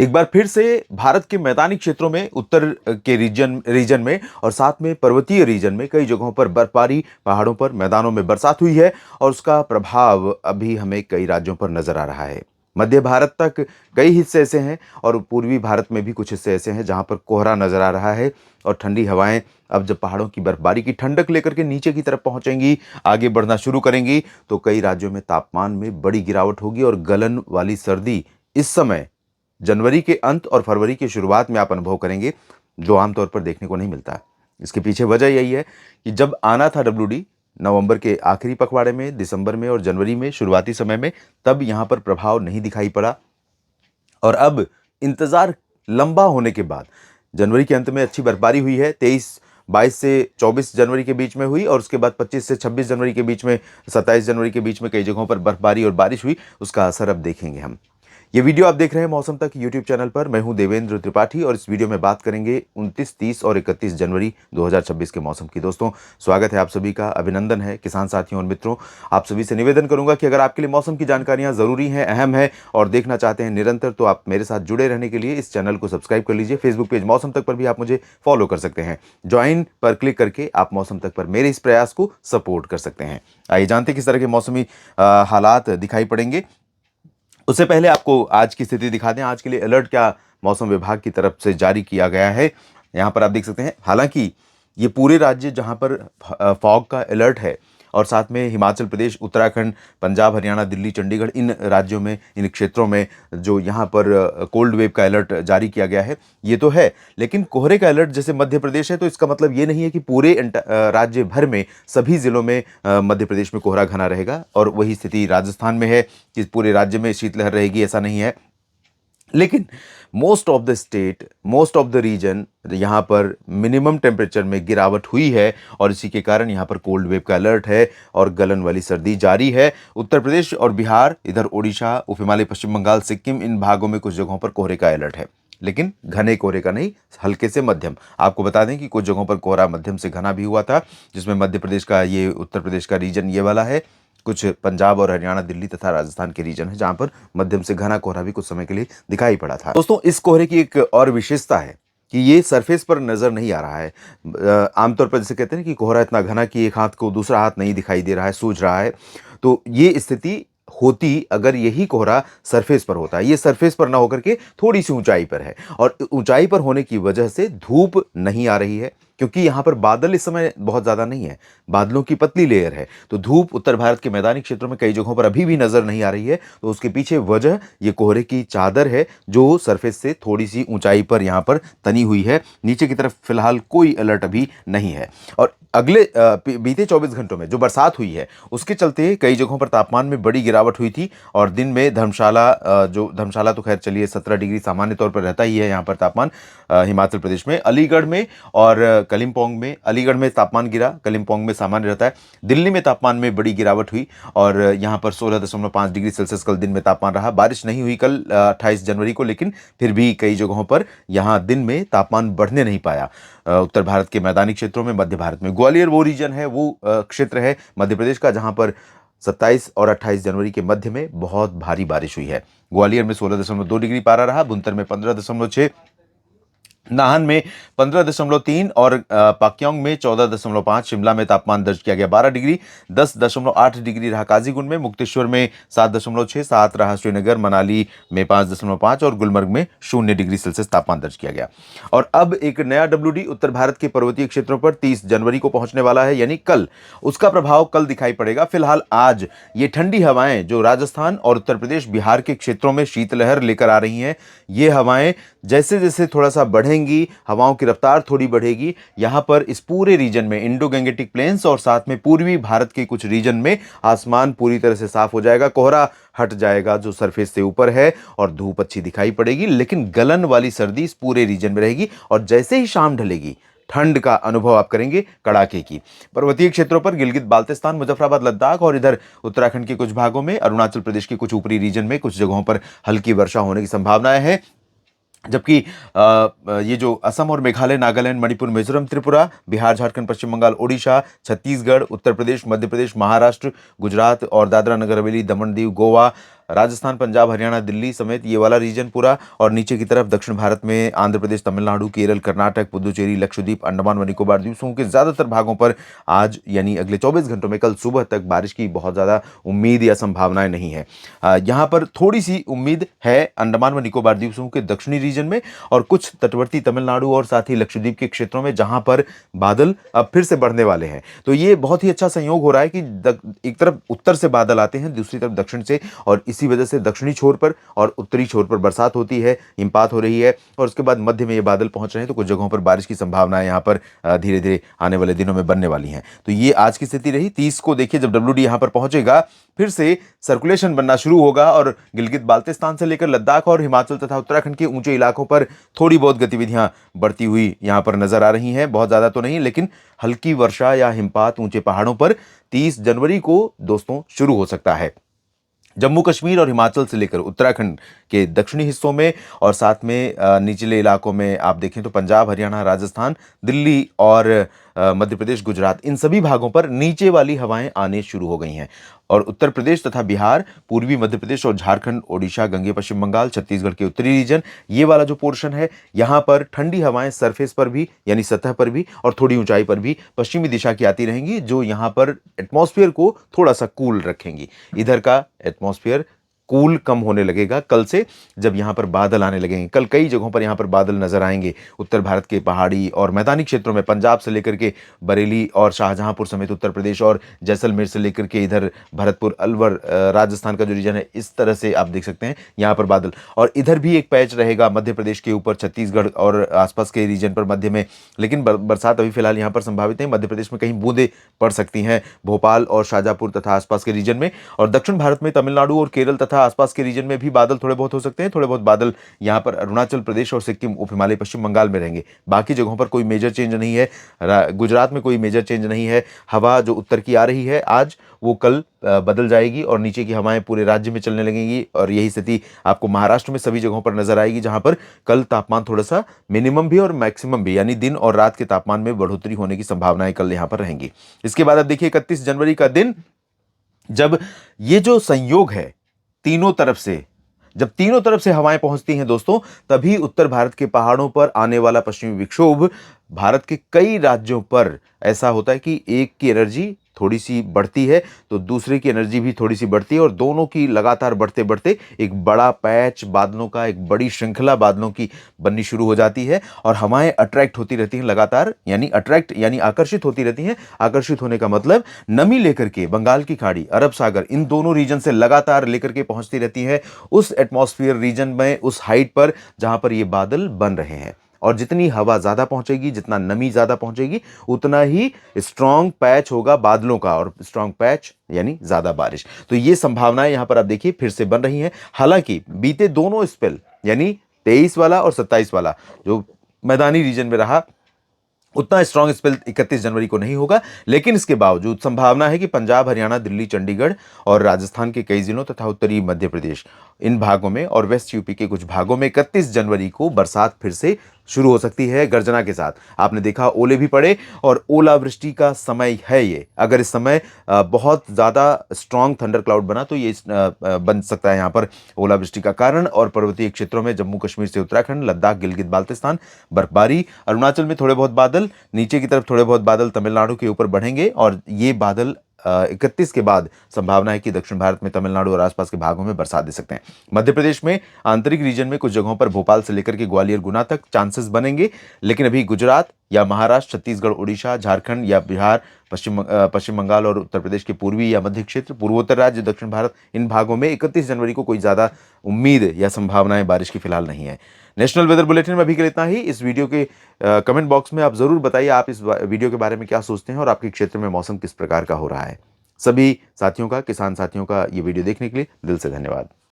एक बार फिर से भारत के मैदानी क्षेत्रों में उत्तर के रीजन में और साथ में पर्वतीय रीजन में कई जगहों पर बर्फबारी, पहाड़ों पर, मैदानों में बरसात हुई है और उसका प्रभाव अभी हमें कई राज्यों पर नजर आ रहा है। मध्य भारत तक कई हिस्से ऐसे हैं और पूर्वी भारत में भी कुछ हिस्से ऐसे हैं जहां पर कोहरा नजर आ रहा है और ठंडी हवाएं अब जब पहाड़ों की बर्फबारी की ठंडक लेकर के नीचे की तरफ पहुंचेंगी, आगे बढ़ना शुरू करेंगी, तो कई राज्यों में तापमान में बड़ी गिरावट होगी और गलन वाली सर्दी इस समय जनवरी के अंत और फरवरी की शुरुआत में आप अनुभव करेंगे, जो आमतौर पर देखने को नहीं मिलता है। इसके पीछे वजह यही है कि जब आना था WD नवंबर के आखिरी पखवाड़े में, दिसंबर में और जनवरी में शुरुआती समय में, तब यहाँ पर प्रभाव नहीं दिखाई पड़ा और अब इंतजार लंबा होने के बाद जनवरी के अंत में अच्छी बर्फबारी हुई है। 22 से 24 जनवरी के बीच में हुई और उसके बाद 25 से 26 जनवरी के बीच में, 27 जनवरी के बीच में कई जगहों पर बर्फबारी और बारिश हुई। उसका असर अब देखेंगे हम। ये वीडियो आप देख रहे हैं मौसम तक यूट्यूब चैनल पर। मैं हूं देवेंद्र त्रिपाठी और इस वीडियो में बात करेंगे 29, 30 और 31 जनवरी 2026 के मौसम की। दोस्तों, स्वागत है आप सभी का, अभिनंदन है किसान साथियों और मित्रों। आप सभी से निवेदन करूंगा कि अगर आपके लिए मौसम की जानकारियां जरूरी हैं, अहम है और देखना चाहते हैं निरंतर, तो आप मेरे साथ जुड़े रहने के लिए इस चैनल को सब्सक्राइब कर लीजिए। फेसबुक पेज मौसम तक पर भी आप मुझे फॉलो कर सकते हैं। ज्वाइन पर क्लिक करके आप मौसम तक पर मेरे इस प्रयास को सपोर्ट कर सकते हैं। आइए जानते हैं किस तरह के मौसमी हालात दिखाई पड़ेंगे। उससे पहले आपको आज की स्थिति दिखा दें। आज के लिए अलर्ट क्या मौसम विभाग की तरफ से जारी किया गया है, यहाँ पर आप देख सकते हैं। हालांकि ये पूरे राज्य जहाँ पर फॉग का अलर्ट है और साथ में हिमाचल प्रदेश, उत्तराखंड, पंजाब, हरियाणा, दिल्ली, चंडीगढ़, इन राज्यों में, इन क्षेत्रों में जो यहाँ पर कोल्ड वेव का अलर्ट जारी किया गया है, ये तो है। लेकिन कोहरे का अलर्ट जैसे मध्य प्रदेश है, तो इसका मतलब ये नहीं है कि पूरे राज्य भर में सभी जिलों में मध्य प्रदेश में कोहरा घना रहेगा और वही स्थिति राजस्थान में है कि पूरे राज्य में शीतलहर रहेगी, ऐसा नहीं है। लेकिन most of the state, most of the region, यहाँ पर मिनिमम टेम्परेचर में गिरावट हुई है और इसी के कारण यहाँ पर कोल्ड वेव का अलर्ट है और गलन वाली सर्दी जारी है। उत्तर प्रदेश और बिहार, इधर ओडिशा, उप हिमालय, पश्चिम बंगाल, सिक्किम, इन भागों में कुछ जगहों पर कोहरे का अलर्ट है, लेकिन घने कोहरे का नहीं, हल्के से मध्यम। आपको बता दें कि कुछ जगहों पर कोहरा मध्यम से घना भी हुआ था, जिसमें मध्य प्रदेश का, ये उत्तर प्रदेश का रीजन ये वाला है, कुछ पंजाब और हरियाणा, दिल्ली तथा राजस्थान के रीजन है जहां पर मध्यम से घना कोहरा भी कुछ समय के लिए दिखाई पड़ा था। दोस्तों, इस कोहरे की एक और विशेषता है कि ये सरफेस पर नजर नहीं आ रहा है। आमतौर पर जैसे कहते हैं कि कोहरा इतना घना कि एक हाथ को दूसरा हाथ नहीं दिखाई दे रहा है, सूझ रहा है, तो ये स्थिति होती अगर यही कोहरा सरफेस पर होता है। ये सरफेस पर ना होकर के थोड़ी सी ऊंचाई पर है और ऊंचाई पर होने की वजह से धूप नहीं आ रही है, क्योंकि यहाँ पर बादल इस समय बहुत ज़्यादा नहीं है, बादलों की पतली लेयर है, तो धूप उत्तर भारत के मैदानी क्षेत्रों में कई जगहों पर अभी भी नजर नहीं आ रही है। तो उसके पीछे वजह ये कोहरे की चादर है जो सरफेस से थोड़ी सी ऊंचाई पर यहाँ पर तनी हुई है। नीचे की तरफ फिलहाल कोई अलर्ट अभी नहीं है। और अगले बीते 24 घंटों में जो बरसात हुई है उसके चलते कई जगहों पर तापमान में बड़ी गिरावट हुई थी और दिन में धर्मशाला तो खैर चलिए 17 डिग्री सामान्य तौर पर रहता ही है यहाँ पर तापमान। हिमाचल प्रदेश में अलीगढ़ में और कलिम्पोंग में, अलीगढ़ में तापमान गिरा, कलिम्पोंग में सामान्य रहता है। दिल्ली में तापमान में बड़ी गिरावट हुई और यहाँ पर 16.5 डिग्री सेल्सियस कल दिन में तापमान रहा। बारिश नहीं हुई कल 28 जनवरी को, लेकिन फिर भी कई जगहों पर यहाँ दिन में तापमान बढ़ने नहीं पाया। उत्तर भारत के मैदानी क्षेत्रों में, मध्य भारत में, ग्वालियर वो रीजन है, वो क्षेत्र है मध्य प्रदेश का जहां पर 27 और 28 जनवरी के मध्य में बहुत भारी बारिश हुई है। ग्वालियर में 16.2 डिग्री पारा रहा, बुंतर में 15.6, नाहन में 15.3 और पाक्योंग में 14.5, शिमला में तापमान दर्ज किया गया 12 डिग्री, 10.8 डिग्री रहा काजीगुंड में, मुक्तेश्वर में 7.6, 7 रहा श्रीनगर, मनाली में 5.5 और गुलमर्ग में 0 डिग्री सेल्सियस तापमान दर्ज किया गया। और अब एक नया WD उत्तर भारत के पर्वतीय क्षेत्रों पर 30 जनवरी को पहुंचने वाला है, यानी कल। उसका प्रभाव कल दिखाई पड़ेगा। फिलहाल आज ये ठंडी हवाएं जो राजस्थान और उत्तर प्रदेश, बिहार के क्षेत्रों में शीतलहर लेकर आ रही हैं, ये हवाएं जैसे जैसे थोड़ा सा बढ़ेंगी, हवाओं की रफ्तार थोड़ी बढ़ेगी, यहां पर इस पूरे रीजन में, इंडो गैंगेटिक प्लेन्स और साथ में पूर्वी भारत के कुछ रीजन में आसमान पूरी तरह से साफ हो जाएगा, कोहरा हट जाएगा जो सरफेस से ऊपर है और धूप अच्छी दिखाई पड़ेगी। लेकिन गलन वाली सर्दी इस पूरे रीजन में रहेगी और जैसे ही शाम ढलेगी, ठंड का अनुभव आप करेंगे कड़ाके की। पर्वतीय क्षेत्रों पर गिलगित बाल्टिस्तान, मुजफ्फराबाद, लद्दाख और इधर उत्तराखंड के कुछ भागों में, अरुणाचल प्रदेश के कुछ ऊपरी रीजन में कुछ जगहों पर हल्की वर्षा होने की संभावनाएं हैं। जबकि ये जो असम और मेघालय, नागालैंड, मणिपुर, मिजोरम, त्रिपुरा, बिहार, झारखंड, पश्चिम बंगाल, ओडिशा, छत्तीसगढ़, उत्तर प्रदेश, मध्य प्रदेश, महाराष्ट्र, गुजरात और दादरा नगर हवेली, दमन दीव, गोवा, राजस्थान, पंजाब, हरियाणा, दिल्ली समेत ये वाला रीजन पूरा, और नीचे की तरफ दक्षिण भारत में आंध्र प्रदेश, तमिलनाडु, केरल, कर्नाटक, पुदुचेरी, लक्षद्वीप, अंडमान व निकोबार द्वीप समूह के ज्यादातर भागों पर आज यानी अगले 24 घंटों में कल सुबह तक बारिश की बहुत ज्यादा उम्मीद या संभावनाएं नहीं है। यहाँ पर थोड़ी सी उम्मीद है अंडमान व निकोबार द्वीप समूह के दक्षिणी रीजन में और कुछ तटवर्ती तमिलनाडु और साथ ही लक्षद्वीप के क्षेत्रों में, जहां पर बादल अब फिर से बढ़ने वाले हैं। तो ये बहुत ही अच्छा संयोग हो रहा है कि एक तरफ उत्तर से बादल आते हैं, दूसरी तरफ दक्षिण से, और इसी वजह से दक्षिणी छोर पर और उत्तरी छोर पर बरसात होती है, हिमपात हो रही है, और उसके बाद मध्य में ये बादल पहुंच रहे हैं। तो कुछ जगहों पर बारिश की संभावनाएं यहाँ पर धीरे धीरे आने वाले दिनों में बनने वाली हैं। तो ये आज की स्थिति रही। 30 को देखिए, जब WD यहाँ पर पहुंचेगा फिर से सर्कुलेशन बनना शुरू होगा और गिलगित बाल्टिस्तान से लेकर लद्दाख और हिमाचल तथा उत्तराखंड के ऊंचे इलाकों पर थोड़ी बहुत गतिविधियां बढ़ती हुई यहां पर नजर आ रही हैं। बहुत ज्यादा तो नहीं, लेकिन हल्की वर्षा या हिमपात ऊंचे पहाड़ों पर 30 जनवरी को दोस्तों शुरू हो सकता है। जम्मू कश्मीर और हिमाचल से लेकर उत्तराखंड के दक्षिणी हिस्सों में और साथ में निचले इलाकों में आप देखें तो पंजाब, हरियाणा, राजस्थान, दिल्ली और मध्य प्रदेश, गुजरात, इन सभी भागों पर नीचे वाली हवाएं आने शुरू हो गई हैं। और उत्तर प्रदेश तथा बिहार, पूर्वी मध्य प्रदेश और झारखंड, ओडिशा, गंगे पश्चिम बंगाल, छत्तीसगढ़ के उत्तरी रीजन, ये वाला जो पोर्शन है, यहाँ पर ठंडी हवाएं सरफेस पर भी यानी सतह पर भी और थोड़ी ऊंचाई पर भी पश्चिमी दिशा की आती रहेंगी, जो यहाँ पर एटमॉस्फेयर को थोड़ा सा कूल रखेंगी। इधर का एटमॉस्फेयर कूल कम होने लगेगा कल से, जब यहां पर बादल आने लगेंगे। कल कई जगहों पर यहां पर बादल नजर आएंगे। उत्तर भारत के पहाड़ी और मैदानी क्षेत्रों में, पंजाब से लेकर के बरेली और शाहजहांपुर समेत उत्तर प्रदेश और जैसलमेर से लेकर के इधर भरतपुर, अलवर, राजस्थान का जो रीजन है, इस तरह से आप देख सकते हैं यहां पर बादल। और इधर भी एक पैच रहेगा मध्य प्रदेश के ऊपर, छत्तीसगढ़ और आसपास के रीजन पर मध्य में, लेकिन बरसात अभी फिलहाल यहां पर संभावित है। मध्य प्रदेश में कहीं बूंदे पड़ सकती हैं भोपाल और शाहजहांपुर तथा आसपास के रीजन में। और दक्षिण भारत में तमिलनाडु और केरल तथा आसपास के रीजन में भी बादल थोड़े बहुत हो सकते हैं। थोड़े बहुत बादल यहां पर अरुणाचल प्रदेश और सिक्किम, उप हिमालय, पश्चिम बंगाल में रहेंगे। बाकी जगहों पर कोई मेजर चेंज नहीं है। गुजरात में कोई मेजर चेंज नहीं है। हवा जो उत्तर की आ रही है आज, वो कल बदल जाएगी और नीचे की हवाएं पूरे राज्य में चलने लगेंगी। और यही स्थिति आपको महाराष्ट्र में सभी जगहों पर नजर आएगी, जहां पर कल तापमान थोड़ा सा मिनिमम भी और मैक्सिमम भी यानी दिन और रात के तापमान में बढ़ोतरी होने की संभावनाएं कल यहां पर रहेंगी। इसके बाद अब देखिए 31 जनवरी का दिन, जब ये जो संयोग है तीनों तरफ से, जब तीनों तरफ से हवाएं पहुंचती हैं दोस्तों, तभी उत्तर भारत के पहाड़ों पर आने वाला पश्चिमी विक्षोभ भारत के कई राज्यों पर ऐसा होता है कि एक की एनर्जी थोड़ी सी बढ़ती है तो दूसरे की एनर्जी भी थोड़ी सी बढ़ती है, और दोनों की लगातार बढ़ते बढ़ते एक बड़ा पैच बादलों का, एक बड़ी श्रृंखला बादलों की बननी शुरू हो जाती है। और हवाएं अट्रैक्ट होती रहती हैं लगातार, यानी अट्रैक्ट यानी आकर्षित होती रहती हैं। आकर्षित होने का मतलब नमी लेकर के बंगाल की खाड़ी, अरब सागर, इन दोनों रीजन से लगातार लेकर के पहुंचती रहती है उस एटमॉस्फेयर रीजन में, उस हाइट पर जहां पर ये बादल बन रहे हैं। और जितनी हवा ज्यादा पहुंचेगी, जितना नमी ज्यादा पहुंचेगी, उतना ही स्ट्रॉन्ग पैच होगा बादलों का, और स्ट्रॉन्ग पैच यानी ज्यादा बारिश। तो ये संभावनाएं यहां पर आप देखिए फिर से बन रही हैं। हालांकि बीते दोनों स्पेल यानी 23 वाला और 27 वाला जो मैदानी रीजन में रहा, उतना स्ट्रॉन्ग स्पेल 31 जनवरी को नहीं होगा, लेकिन इसके बावजूद संभावना है कि पंजाब, हरियाणा, दिल्ली, चंडीगढ़ और राजस्थान के कई जिलों तथा उत्तरी मध्य प्रदेश, इन भागों में और वेस्ट यूपी के कुछ भागों में 31 जनवरी को बरसात फिर से शुरू हो सकती है गर्जना के साथ। आपने देखा ओले भी पड़े और ओलावृष्टि का समय है ये। अगर इस समय बहुत ज़्यादा स्ट्रॉन्ग थंडर क्लाउड बना तो ये बन सकता है यहाँ पर ओलावृष्टि का कारण। और पर्वतीय क्षेत्रों में जम्मू कश्मीर से उत्तराखंड, लद्दाख, गिलगित बाल्टिस्तान बर्फबारी, अरुणाचल में थोड़े बहुत बादल, नीचे की तरफ थोड़े बहुत बादल तमिलनाडु के ऊपर बढ़ेंगे। और ये बादल 31 के बाद संभावना है कि दक्षिण भारत में तमिलनाडु और आसपास के भागों में बरसात दे सकते हैं। मध्य प्रदेश में आंतरिक रीजन में कुछ जगहों पर भोपाल से लेकर के ग्वालियर, गुना तक चांसेस बनेंगे, लेकिन अभी गुजरात या महाराष्ट्र, छत्तीसगढ़, ओडिशा, झारखंड या बिहार, पश्चिम बंगाल और उत्तर प्रदेश के पूर्वी या मध्य क्षेत्र, पूर्वोत्तर राज्य, दक्षिण भारत, इन भागों में 31 जनवरी को कोई ज़्यादा उम्मीद या संभावनाएं बारिश की फिलहाल नहीं है। नेशनल वेदर बुलेटिन में अभी के लिए इतना ही। इस वीडियो के कमेंट बॉक्स में आप ज़रूर बताइए आप इस वीडियो के बारे में क्या सोचते हैं और आपके क्षेत्र में मौसम किस प्रकार का हो रहा है। सभी साथियों का, किसान साथियों का ये वीडियो देखने के लिए दिल से धन्यवाद।